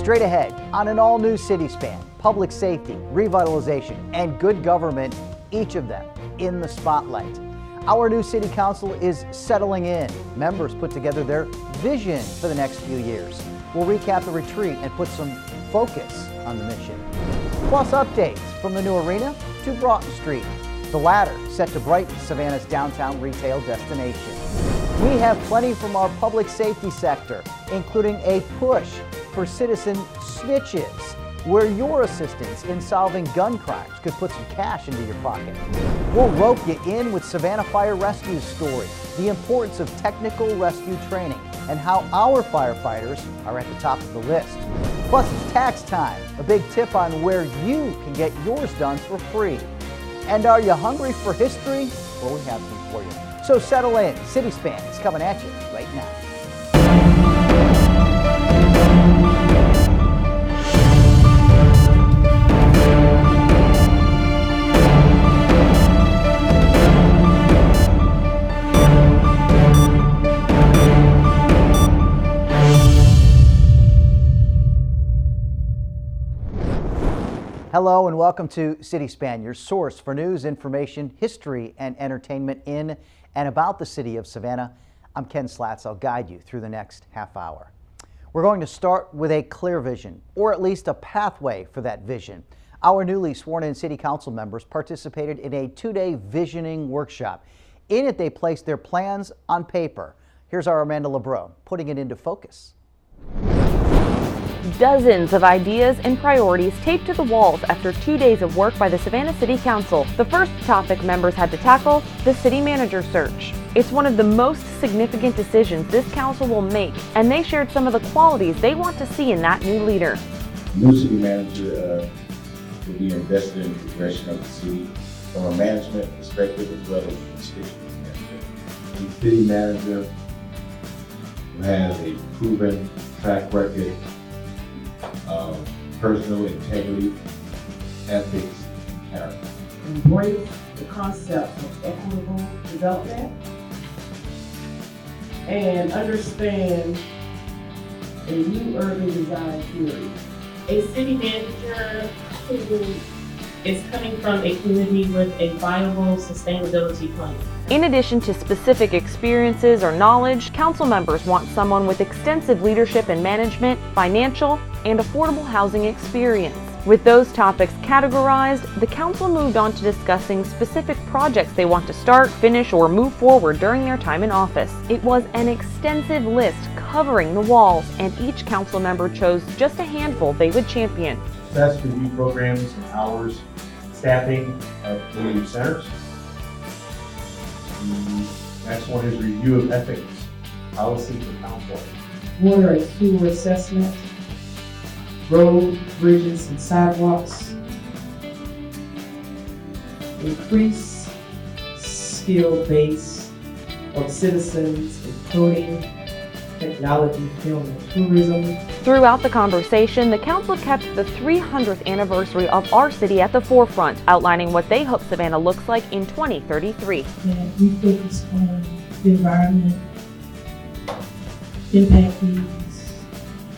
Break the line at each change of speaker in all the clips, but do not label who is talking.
Straight ahead on an all-new city span, public safety, revitalization, and good government, each of them in the spotlight. Our new city council is settling in. Members put together their vision for the next few years. We'll recap the retreat and put some focus on the mission. Plus updates from the new arena to Broughton Street. The latter set to brighten Savannah's downtown retail destination. We have plenty from our public safety sector, including a push for citizen snitches, where your assistance in solving gun crimes could put some cash into your pocket. We'll rope you in with Savannah Fire Rescue's story, the importance of technical rescue training, and how our firefighters are at the top of the list. Plus, it's tax time, a big tip on where you can get yours done for free. And are you hungry for history? Well, we have some for you. So settle in. City Span is coming at you right now. Hello and welcome to City Span, your source for news, information, history, and entertainment in and about the city of Savannah. I'm Ken Slatz. I'll guide you through the next half hour. We're going to start with a clear vision, or at least a pathway for that vision. Our newly sworn-in city council members participated in a two-day visioning workshop. In it, they placed their plans on paper. Here's our Amanda LeBreau putting it into focus.
Dozens of ideas and priorities taped to the walls after 2 days of work by the Savannah City Council. The first topic members had to tackle, the city manager search. It's one of the most significant decisions this council will make, and they shared some of the qualities they want to see in that new leader.
The new city manager will be invested in the progression of the city from a management perspective as well as a constituent perspective. The city manager who has a proven track record of personal integrity, ethics, and character.
Embrace the concept of equitable development and understand a new urban design theory.
A city manager who is coming from a community with a viable sustainability plan.
In addition to specific experiences or knowledge, council members want someone with extensive leadership and management, financial, and affordable housing experience. With those topics categorized, the council moved on to discussing specific projects they want to start, finish, or move forward during their time in office. It was an extensive list covering the walls, and each council member chose just a handful they would champion.
Success review programs and hours, staffing of community centers. The next one is review of ethics, policy for council.
Water and sewer assessment, road, bridges, and sidewalks. Increase skill base of citizens in coding, technology, film, and tourism.
Throughout the conversation, the council kept the 300th anniversary of our city at the forefront, outlining what they hope Savannah looks like in 2033.
That we focus on the environment, impact fees,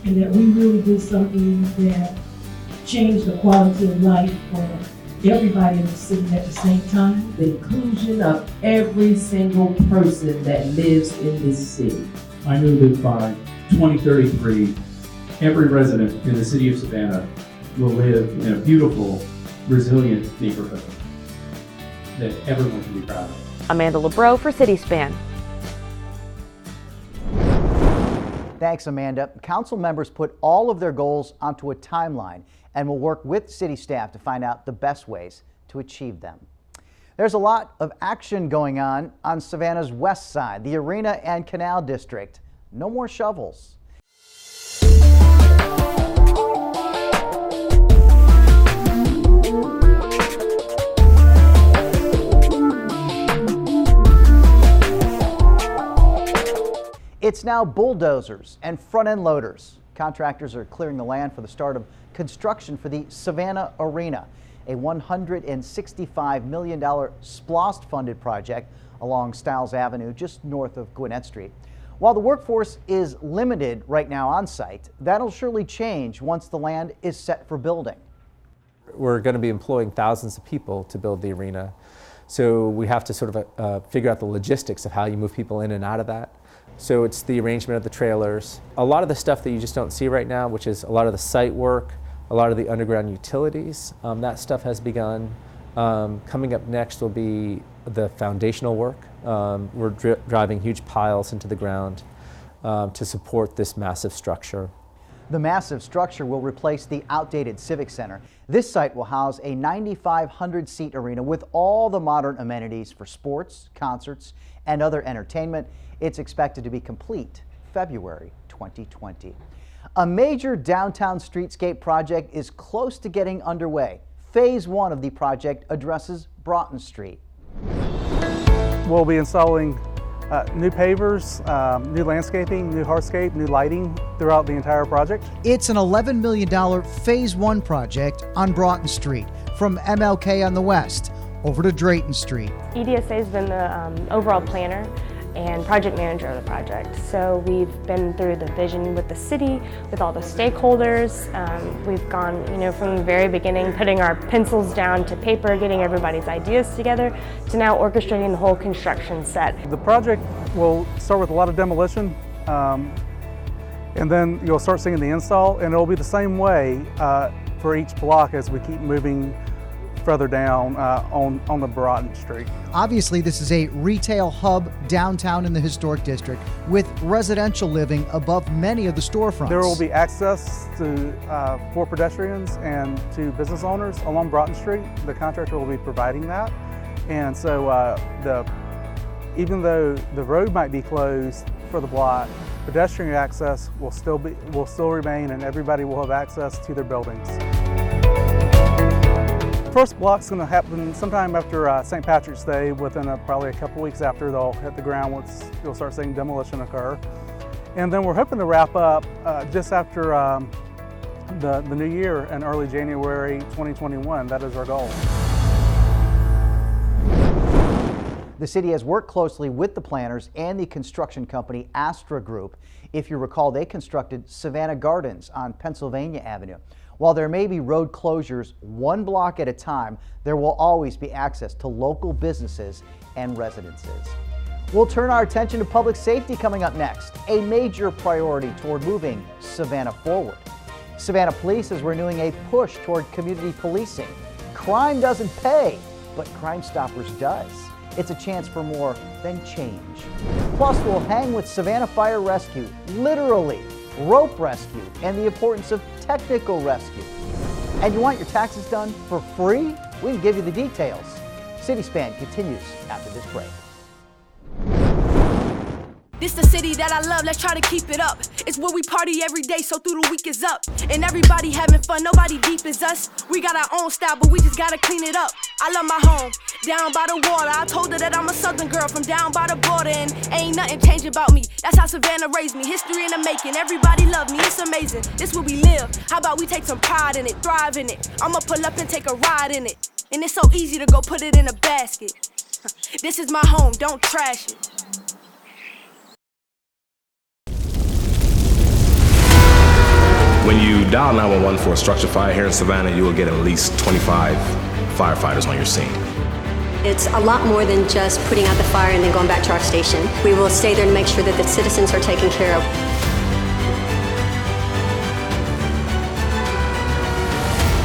and that we really do something that changed the quality of life for everybody in the city at the same time.
The inclusion of every single person that lives in this city.
I knew that by 2033, every resident in the city of Savannah will live in a beautiful, resilient neighborhood that everyone can be proud of.
Amanda LeBreau for City Span.
Thanks, Amanda. Council members put all of their goals onto a timeline and will work with city staff to find out the best ways to achieve them. There's a lot of action going on Savannah's west side, the Arena and Canal District. No more shovels. It's now bulldozers and front-end loaders. Contractors are clearing the land for the start of construction for the Savannah Arena, a $165 million SPLOST-funded project along Stiles Avenue just north of Gwinnett Street. While the workforce is limited right now on site, that'll surely change once the land is set for building.
We're going to be employing thousands of people to build the arena. So we have to sort of figure out the logistics of how you move people in and out of that. So it's the arrangement of the trailers. A lot of the stuff that you just don't see right now, which is a lot of the site work, a lot of the underground utilities, that stuff has begun. Coming up next will be the foundational work. We're driving huge piles into the ground to support this massive structure.
The massive structure will replace the outdated Civic Center. This site will house a 9,500-seat arena with all the modern amenities for sports, concerts, and other entertainment. It's expected to be complete February 2020. A major downtown streetscape project is close to getting underway. Phase 1 of the project addresses Broughton Street.
We'll be installing new pavers, new landscaping, new hardscape, new lighting throughout the entire project.
It's an $11 million Phase 1 project on Broughton Street, from MLK on the west over to Drayton Street.
EDSA has been the overall planner and project manager of the project. So we've been through the vision with the city, with all the stakeholders. We've gone, from the very beginning, putting our pencils down to paper, getting everybody's ideas together, to now orchestrating the whole construction set.
The project will start with a lot of demolition, and then you'll start seeing the install, and it'll be the same way for each block as we keep moving further down on the Broughton Street.
Obviously, this is a retail hub downtown in the historic district with residential living above many of the storefronts.
There will be access for pedestrians and to business owners along Broughton Street. The contractor will be providing that. And so even though the road might be closed for the block, pedestrian access will still remain, and everybody will have access to their buildings. First block's going to happen sometime after St. Patrick's Day. Within probably a couple weeks after, they'll hit the ground once you'll start seeing demolition occur. And then we're hoping to wrap up just after the new year in early January 2021. That is our goal.
The city has worked closely with the planners and the construction company Astra Group. If you recall, they constructed Savannah Gardens on Pennsylvania Avenue. While there may be road closures one block at a time, there will always be access to local businesses and residences. We'll turn our attention to public safety coming up next, a major priority toward moving Savannah forward. Savannah Police is renewing a push toward community policing. Crime doesn't pay, but Crime Stoppers does. It's a chance for more than change. Plus, we'll hang with Savannah Fire Rescue, literally rope rescue, and the importance of technical rescue. And you want your taxes done for free? We can give you the details. City Span continues after this break.
This the city that I love, let's try to keep it up. It's where we party every day, so through the week is up. And everybody having fun, nobody deep as us. We got our own style, but we just gotta clean it up. I love my home, down by the water. I told her that I'm a southern girl from down by the border, and ain't nothing changed about me. That's how Savannah raised me, history in the making. Everybody love me, it's amazing. This where we live, how about we take some pride in it, thrive in it. I'ma pull up and take a ride in it. And it's so easy to go put it in a basket. This is my home, don't trash it.
When you dial 911 for a structure fire here in Savannah, you will get at least 25 firefighters on your scene.
It's a lot more than just putting out the fire and then going back to our station. We will stay there and make sure that the citizens are taken care of.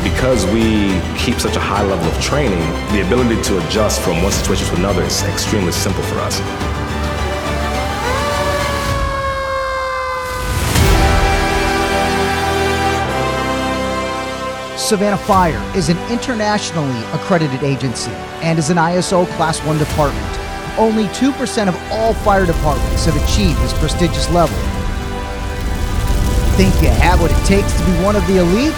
Because we keep such a high level of training, the ability to adjust from one situation to another is extremely simple for us.
Savannah Fire is an internationally accredited agency and is an ISO Class 1 department. Only 2% of all fire departments have achieved this prestigious level. Think you have what it takes to be one of the elite?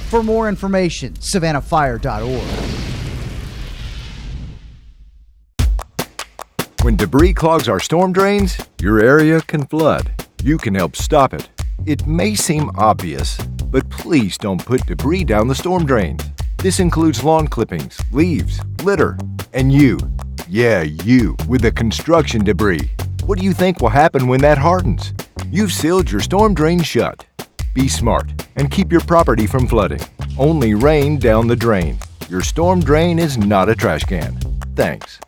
For more information, savannahfire.org.
When debris clogs our storm drains, your area can flood. You can help stop it. It may seem obvious, but please don't put debris down the storm drains. This includes lawn clippings, leaves, litter, and you. Yeah, you, with the construction debris. What do you think will happen when that hardens? You've sealed your storm drain shut. Be smart and keep your property from flooding. Only rain down the drain. Your storm drain is not a trash can. Thanks.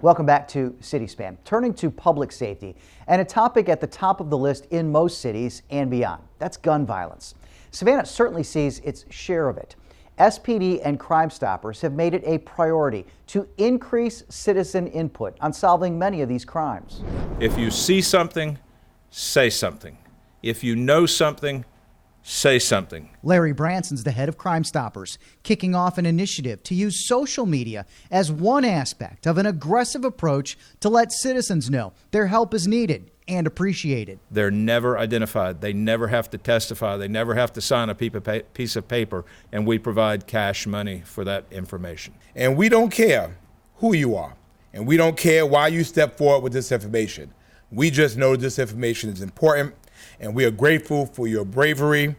Welcome back to City Span. Turning to public safety and a topic at the top of the list in most cities and beyond. That's gun violence. Savannah certainly sees its share of it. SPD and Crime Stoppers have made it a priority to increase citizen input on solving many of these crimes.
If you see something, say something. If you know something, say something.
Larry Branson's the head of Crime Stoppers, kicking off an initiative to use social media as one aspect of an aggressive approach to let citizens know their help is needed and appreciated.
They're never identified. They never have to testify. They never have to sign a piece of paper, and we provide cash money for that information.
And we don't care who you are, and we don't care why you step forward with this information. We just know this information is important, and we are grateful for your bravery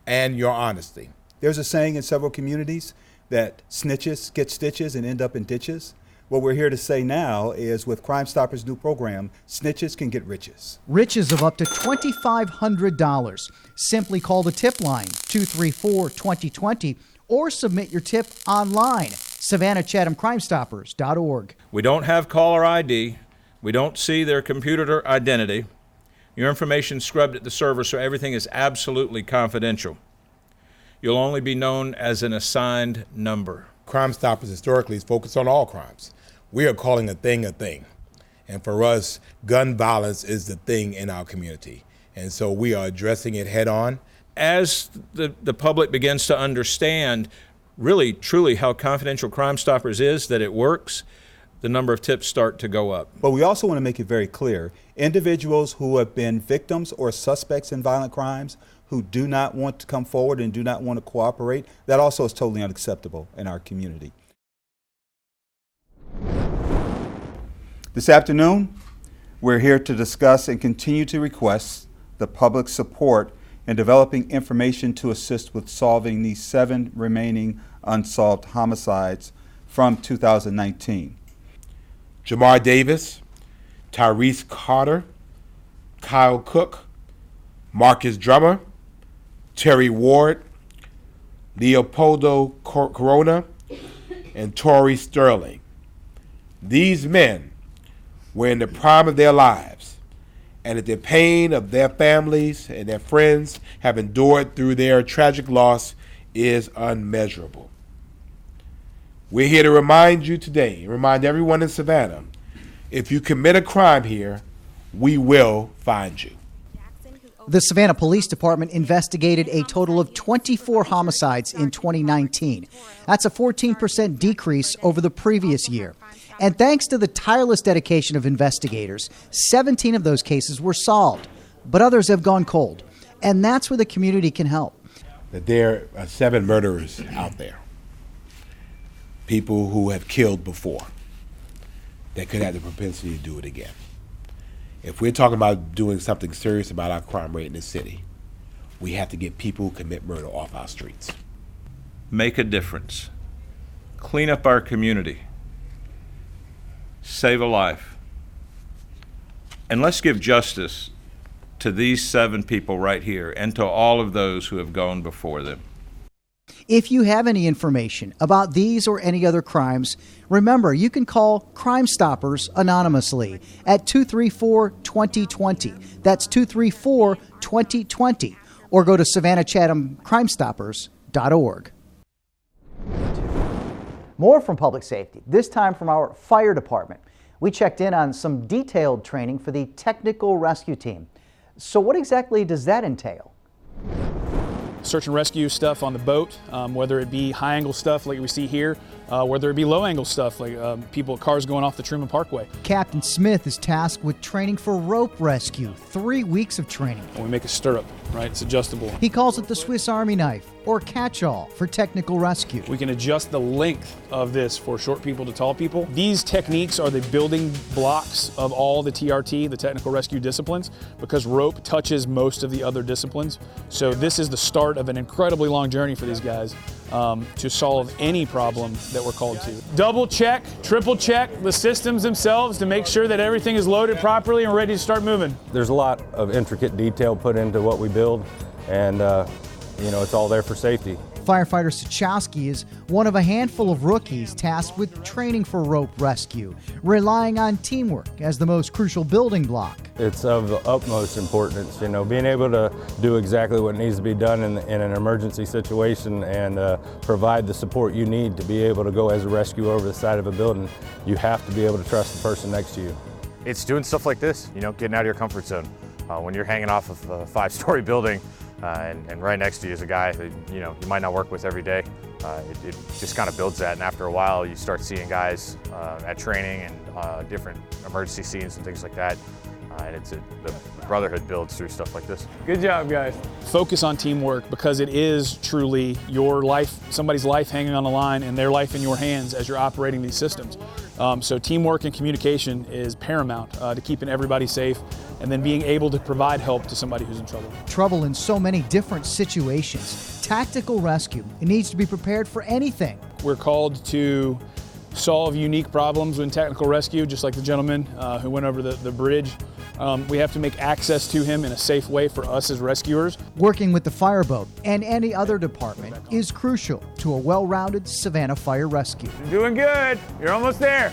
and your honesty.
There's a saying in several communities that snitches get stitches and end up in ditches. What we're here to say now is with Crime Stoppers' new program, snitches can get riches.
Riches of up to $2,500. Simply call the tip line 234-2020 or submit your tip online, SavannahChathamCrimeStoppers.org.
We don't have caller ID. We don't see their computer identity. Your information is scrubbed at the server, so everything is absolutely confidential. You'll only be known as an assigned number.
Crime Stoppers historically is focused on all crimes. We are calling a thing. And for us, gun violence is the thing in our community. And so we are addressing it head on.
As the public begins to understand really, truly how confidential Crime Stoppers is, that it works, the number of tips start to go up.
But we also want to make it very clear, individuals who have been victims or suspects in violent crimes who do not want to come forward and do not want to cooperate, that also is totally unacceptable in our community. This afternoon, we're here to discuss and continue to request the public's support in developing information to assist with solving these 7 remaining unsolved homicides from 2019.
Jamar Davis, Tyrese Carter, Kyle Cook, Marcus Drummer, Terry Ward, Leopoldo Corona, and Torrey Sterling. These men were in the prime of their lives, and that the pain of their families and their friends have endured through their tragic loss is unmeasurable. We're here to remind you today, remind everyone in Savannah, if you commit a crime here, we will find you.
The Savannah Police Department investigated a total of 24 homicides in 2019. That's a 14% decrease over the previous year. And thanks to the tireless dedication of investigators, 17 of those cases were solved, but others have gone cold. And that's where the community can help.
That there are 7 murderers out there. People who have killed before that could have the propensity to do it again. If we're talking about doing something serious about our crime rate in this city, we have to get people who commit murder off our streets.
Make a difference. Clean up our community. Save a life. And let's give justice to these 7 people right here and to all of those who have gone before them.
If you have any information about these or any other crimes, remember you can call Crime Stoppers anonymously at 234-2020. That's 234-2020. Or go to SavannahChathamCrimeStoppers.org. More from public safety, this time from our fire department. We checked in on some detailed training for the technical rescue team. So what exactly does that entail?
Search and rescue stuff on the boat, whether it be high angle stuff like we see here, whether it be low-angle stuff like cars going off the Truman Parkway.
Captain Smith is tasked with training for rope rescue, 3 weeks of training.
And we make a stirrup, right? It's adjustable.
He calls it the Swiss Army knife, or catch-all for technical rescue.
We can adjust the length of this for short people to tall people. These techniques are the building blocks of all the TRT, the technical rescue disciplines, because rope touches most of the other disciplines. So this is the start of an incredibly long journey for these guys to solve any problem that we're called to. Double check, triple check the systems themselves to make sure that everything is loaded properly and ready to start moving.
There's a lot of intricate detail put into what we build, and it's all there for safety.
Firefighter Sengstacke is one of a handful of rookies tasked with training for rope rescue, relying on teamwork as the most crucial building block.
It's of the utmost importance, being able to do exactly what needs to be done in an emergency situation and provide the support you need to be able to go as a rescue over the side of a building. You have to be able to trust the person next to you.
It's doing stuff like this, getting out of your comfort zone. When you're hanging off of a 5-story building and right next to you is a guy that you might not work with every day, it just kind of builds that, and after a while you start seeing guys at training and different emergency scenes and things like that, and the brotherhood builds through stuff like this.
Good job, guys. Focus on teamwork, because it is truly your life, somebody's life hanging on the line, and their life in your hands as you're operating these systems. So teamwork and communication is paramount to keeping everybody safe, and then being able to provide help to somebody who's in trouble.
Trouble in so many different situations. Tactical rescue, it needs to be prepared for anything.
We're called to solve unique problems in technical rescue, just like the gentleman who went over the bridge. We have to make access to him in a safe way for us as rescuers.
Working with the fireboat and any other department is crucial to a well-rounded Savannah fire rescue.
You're doing good. You're almost there.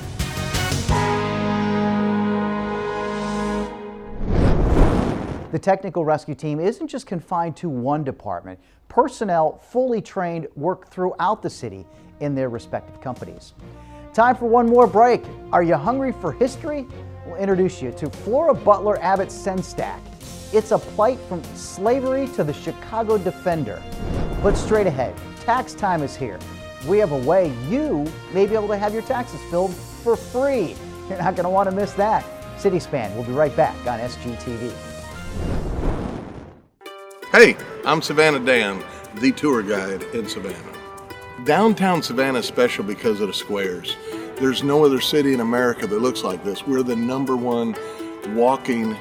The technical rescue team isn't just confined to one department. Personnel fully trained work throughout the city in their respective companies. Time for one more break. Are you hungry for history? We'll introduce you to Flora, Butler, Abbott, Sengstacke. It's a plight from slavery to the Chicago Defender. But straight ahead, tax time is here. We have a way you may be able to have your taxes filled for free. You're not going to want to miss that. City Span, we'll be right back on SGTV.
Hey, I'm Savannah Dan, the tour guide in Savannah. Downtown Savannah is special because of the squares. There's no other city in America that looks like this. We're the #1 walking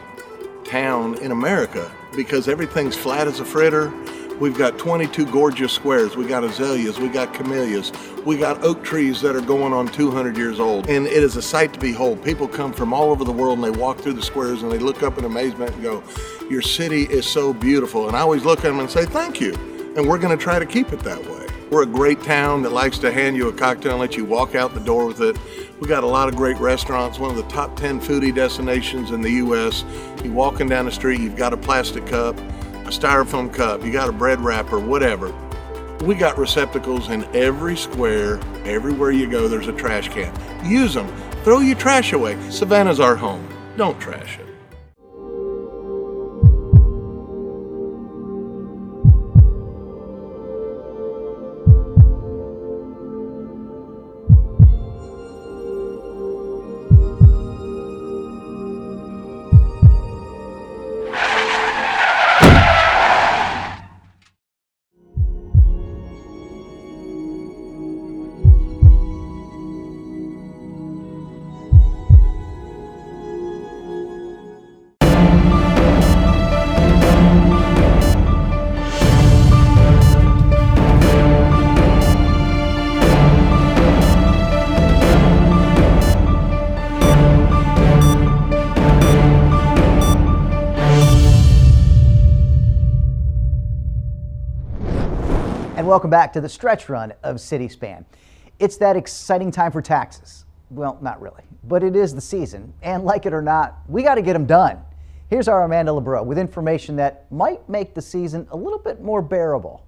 town in America because everything's flat as a fritter. We've got 22 gorgeous squares. We got azaleas, we got camellias, we got oak trees that are going on 200 years old. And it is a sight to behold. People come from all over the world and they walk through the squares and they look up in amazement and go, your city is so beautiful. And I always look at them and say, thank you. And we're gonna try to keep it that way. We're a great town that likes to hand you a cocktail and let you walk out the door with it. We got a lot of great restaurants, one of the top 10 foodie destinations in the US. You're walking down the street, you've got a plastic cup, a styrofoam cup, you got a bread wrapper, whatever. We got receptacles in every square. Everywhere you go, there's a trash can. Use them. Throw your trash away. Savannah's our home. Don't trash it.
And welcome back to the stretch run of City Span. It's that exciting time for taxes. Well, not really, but it is the season, and like it or not, we got to get them done. Here's our Amanda LeBreau with information that might make the season a little bit more bearable.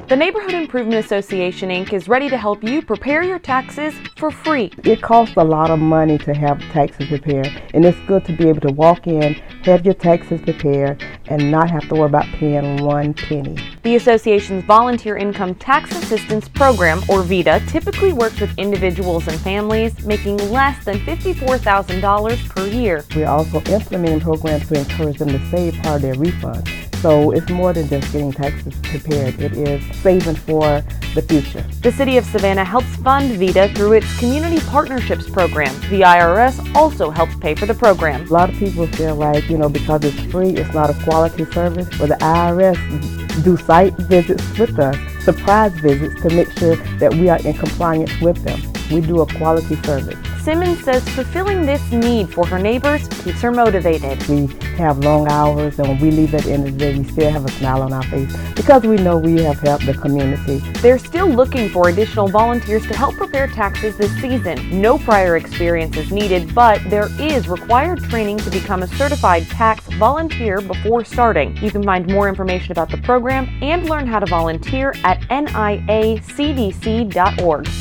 The Neighborhood Improvement Association, Inc. is ready to help you prepare your taxes for free.
It costs a lot of money to have taxes prepared, and it's good to be able to walk in, have your taxes prepared,
and not have to worry about paying one penny.
The association's Volunteer Income Tax Assistance Program, or VITA, typically works with individuals and families making less than $54,000 per year.
We're also implementing programs to encourage them to save part of their refund. So it's more than just getting taxes prepared. It is saving for the future.
The City of Savannah helps fund VITA through its Community Partnerships Program. The IRS also helps pay for the program.
A lot of people feel like, because it's free, it's not a quality service. But the IRS do site visits with us, surprise visits, to make sure that we are in compliance with them. We do a quality service.
Simmons says fulfilling this need for her neighbors keeps her motivated.
We have long hours, and when we leave at the end of the day, we still have a smile on our face because we know we have helped the community.
They're still looking for additional volunteers to help prepare taxes this season. No prior experience is needed, but there is required training to become a certified tax volunteer before starting. You can find more information about the program and learn how to volunteer at niacdc.org.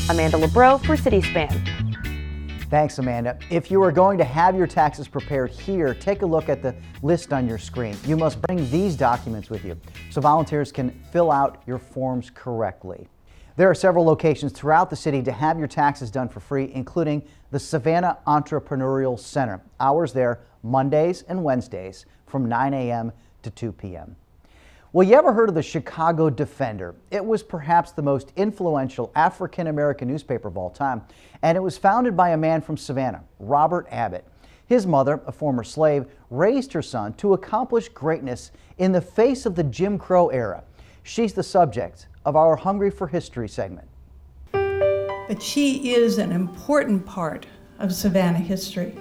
Amanda LeBreau for CitySpan.
Thanks, Amanda. If you are going to have your taxes prepared here, take a look at the list on your screen. You must bring these documents with you so volunteers can fill out your forms correctly. There are several locations throughout the city to have your taxes done for free, including the Savannah Entrepreneurial Center. Hours there Mondays and Wednesdays from 9 a.m. to 2 p.m. Well, you ever heard of the Chicago Defender? It was perhaps the most influential African-American newspaper of all time, and it was founded by a man from Savannah, Robert Abbott. His mother, a former slave, raised her son to accomplish greatness in the face of the Jim Crow era. She's the subject of our Hungry for History segment.
But she is an important part of Savannah history.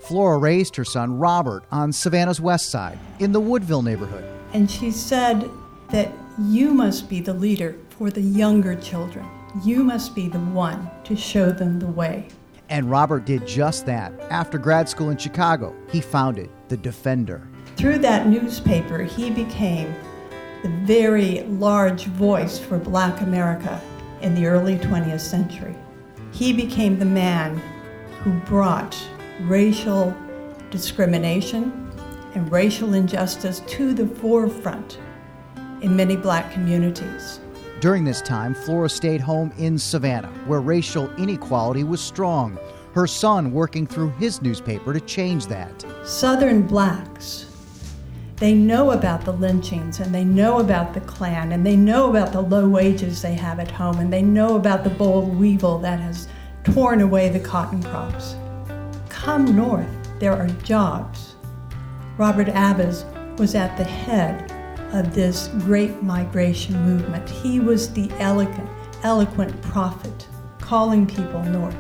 Flora raised her son, Robert, on Savannah's west side, in the Woodville neighborhood.
And she said that you must be the leader for the younger children. You must be the one to show them the way.
And Robert did just that. After grad school in Chicago, he founded the Defender.
Through that newspaper, he became the very large voice for Black America in the early 20th century. He became the man who brought racial discrimination and racial injustice to the forefront in many Black communities.
During this time, Flora stayed home in Savannah, where racial inequality was strong. Her son working through his newspaper to change that.
Southern Blacks, they know about the lynchings, and they know about the Klan, and they know about the low wages they have at home, and they know about the boll weevil that has torn away the cotton crops. Come north, there are jobs. Robert Abbott was at the head of this great migration movement. He was the eloquent prophet calling people north.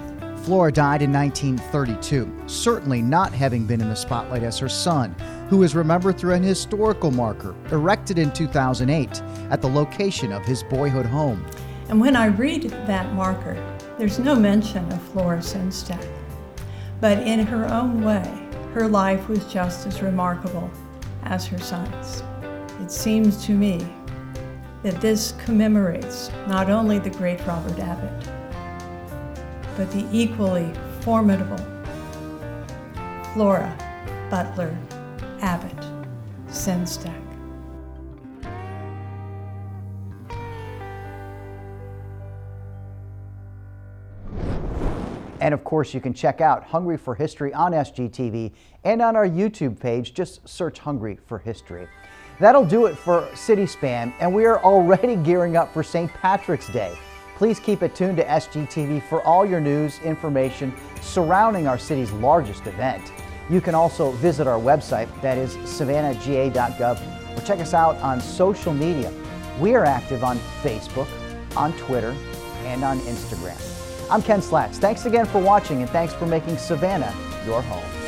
Flora died in 1932, certainly not having been in the spotlight as her son, who is remembered through an historical marker erected in 2008 at the location of his boyhood home.
And when I read that marker, there's no mention of Flora Sengstacke. But in her own way, her life was just as remarkable as her son's. It seems to me that this commemorates not only the great Robert Abbott, but the equally formidable Flora, Butler, Abbott, Sengstacke.
And of course, you can check out Hungry for History on SGTV and on our YouTube page. Just search Hungry for History. That'll do it for CitySpan, and we are already gearing up for St. Patrick's Day. Please keep it tuned to SGTV for all your news, information surrounding our city's largest event. You can also visit our website, that is savannahga.gov, or check us out on social media. We are active on Facebook, on Twitter, and on Instagram. I'm Ken Slatz. Thanks again for watching, and thanks for making Savannah your home.